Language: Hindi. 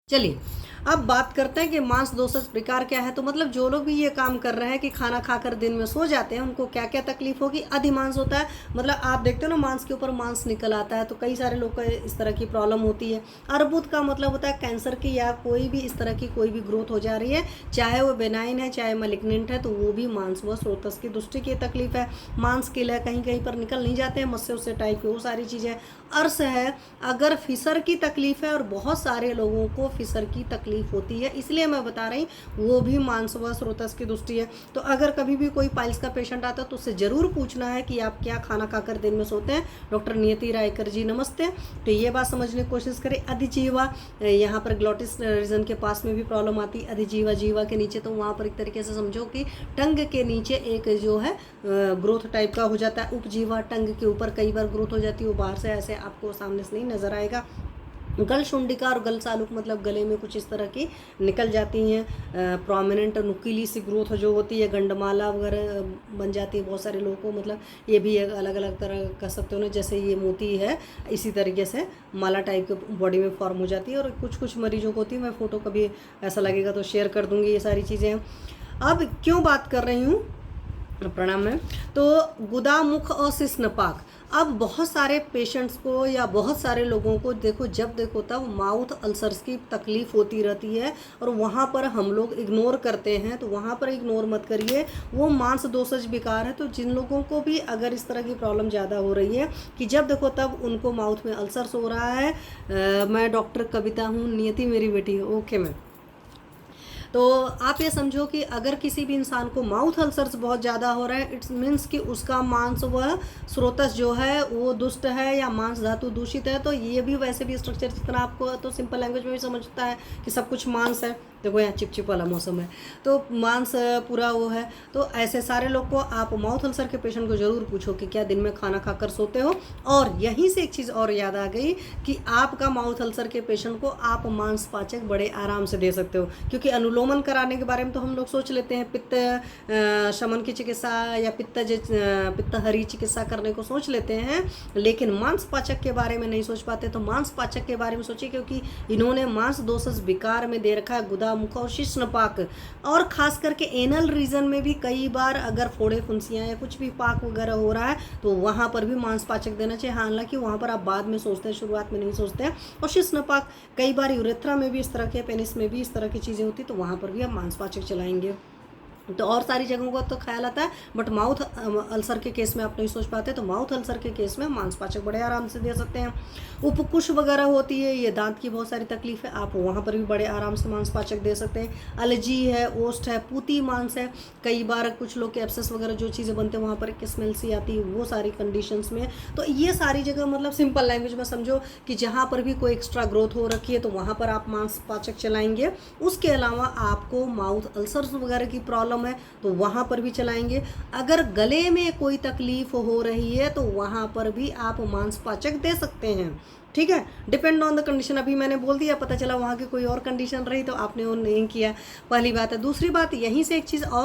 चलिए, अब बात करते हैं कि मांस दोषज प्रकार क्या है। तो मतलब जो लोग भी ये काम कर रहे हैं कि खाना खाकर दिन में सो जाते हैं, उनको क्या क्या तकलीफ होगी। अधिमांस होता है, मतलब आप देखते हो ना, मांस के ऊपर मांस निकल आता है, तो कई सारे लोग को इस तरह की प्रॉब्लम होती है। अर्बुद का मतलब होता है कैंसर की या कोई भी इस तरह की कोई भी ग्रोथ हो जा रही है, चाहे वो बेनाइन है चाहे मलिग्नेंट है, तो वो भी मांस व स्रोतस की दृष्टि की तकलीफ है। मांस किला कहीं कहीं पर निकल नहीं जाते हैं, मस्से उससे टाइप की वो सारी चीज़ें। अर्श है, अगर फिसर की तकलीफ है, और बहुत सारे लोगों को फिसर की तकलीफ होती है, इसलिए मैं बता रही, वो भी मांस व स्रोतस की दृष्टि है। तो अगर कभी भी कोई पाइल्स का पेशेंट आता है तो उससे ज़रूर पूछना है कि आप क्या खाना खाकर दिन में सोते हैं। डॉक्टर नियति रायकर जी नमस्ते। तो ये बात समझने की कोशिश करें। अधिजीवा, यहाँ पर ग्लोटिस रीजन के पास में भी प्रॉब्लम आती है। अधिजीवा जीवा के नीचे, तो वहाँ पर एक तरीके से समझो कि टंग के नीचे एक जो है ग्रोथ टाइप का हो जाता है। उपजीवा टंग के ऊपर कई बार ग्रोथ हो जाती है, वो बाहर से ऐसे आपको सामने से नहीं नजर आएगा। गल शुंडिका और गल सालुक, मतलब गले में कुछ इस तरह की निकल जाती हैं। प्रोमिनेंट नुकीली सी ग्रोथ जो होती है, गंडमाला वगैरह बन जाती है बहुत सारे लोगों को। मतलब ये भी एक अलग अलग तरह कह सकते हो ना, जैसे ये मोती है, इसी तरीके से माला टाइप के बॉडी में फॉर्म हो जाती है। और कुछ कुछ मरीजों को होती है, मैं फ़ोटो कभी ऐसा लगेगा तो शेयर कर दूँगी ये सारी चीज़ें। अब क्यों बात कर रही हूँ प्रणाम में, तो गुदा मुख और शिश्नपाक। अब बहुत सारे पेशेंट्स को या बहुत सारे लोगों को देखो, जब देखो तब माउथ अल्सर्स की तकलीफ होती रहती है, और वहाँ पर हम लोग इग्नोर करते हैं। तो वहाँ पर इग्नोर मत करिए, वो मांस दोषज विकार है। तो जिन लोगों को भी अगर इस तरह की प्रॉब्लम ज़्यादा हो रही है कि जब देखो तब उनको माउथ में अल्सर्स हो रहा है, मैं डॉक्टर कविता हूँ, नियति मेरी बेटी है, ओके मैम। तो आप ये समझो कि अगर किसी भी इंसान को माउथ अल्सर्स बहुत ज़्यादा हो रहा है, इट्स मीन्स कि उसका मांस व स्रोतस जो है वो दुष्ट है या मांस धातु दूषित है। तो ये भी वैसे भी स्ट्रक्चर जितना आपको तो सिंपल लैंग्वेज में भी समझता है कि सब कुछ मांस है। देखो यहाँ चिपचिप वाला मौसम है, तो मांस पूरा वो है। तो ऐसे सारे लोग को आप माउथ अल्सर के पेशेंट को ज़रूर पूछो कि क्या दिन में खाना खाकर सोते हो। और यहीं से एक चीज़ और याद आ गई कि आपका माउथ अल्सर के पेशेंट को आप मांस पाचक बड़े आराम से दे सकते हो, क्योंकि अनुलोमन कराने के बारे में तो हम लोग सोच लेते हैं, पित्त शमन की चिकित्सा या पित्तहरी चिकित्सा करने को सोच लेते हैं, लेकिन मांस पाचक के बारे में नहीं सोच पाते। तो मांस पाचक के बारे में सोचिए, क्योंकि इन्होंने मांस दोषज विकार में दे रखा है गुदा मुख और शिश्नपाक। और खास करके एनल रीजन में भी कई बार अगर फोड़े फुंसियाँ या कुछ भी पाक वगैरह हो रहा है, तो वहाँ पर भी मांस पाचक देना चाहिए। हालांकि वहाँ पर आप बाद में सोचते हैं, शुरुआत में नहीं सोचते हैं। और शिश्नपाक, कई बार यूरेथ्रा में भी इस तरह के, पेनिस में भी इस तरह की चीज़ें होती, तो वहाँ पर भी आप मांस पाचक चलाएंगे। तो और सारी जगहों का तो ख्याल आता है, बट माउथ अल्सर के केस में आप नहीं सोच पाते। तो माउथ अल्सर के केस में मांसपाचक बड़े आराम से दे सकते हैं। उपकुश वगैरह होती है, ये दांत की बहुत सारी तकलीफ है, आप वहाँ पर भी बड़े आराम से मांसपाचक दे सकते हैं। एलर्जी है, ओस्ट है, पूती मांस है, कई बार कुछ लोग के एब्सेस वगैरह जो चीज़ें बनते हैं वहाँ पर एक स्मेल सी आती है, वो सारी कंडीशंस में। तो ये सारी जगह मतलब सिंपल लैंग्वेज में समझो कि जहाँ पर भी कोई एक्स्ट्रा ग्रोथ हो रखी है, तो वहाँ पर आप मांसपाचक चलाएंगे। उसके अलावा आपको माउथ अल्सर्स वगैरह की प्रॉब्लम है तो वहाँ पर भी चलाएंगे। अगर गले में कोई तकलीफ हो रही है तो वहाँ पर भी आप मांसपाचक दे सकते हैं। ठीक है, डिपेंड ऑन द कंडीशन। अभी मैंने बोल दिया, पता चला वहाँ की कोई और कंडीशन रही तो आपने वो नहीं किया, पहली बात है। दूसरी बात, यहीं से एक चीज़ और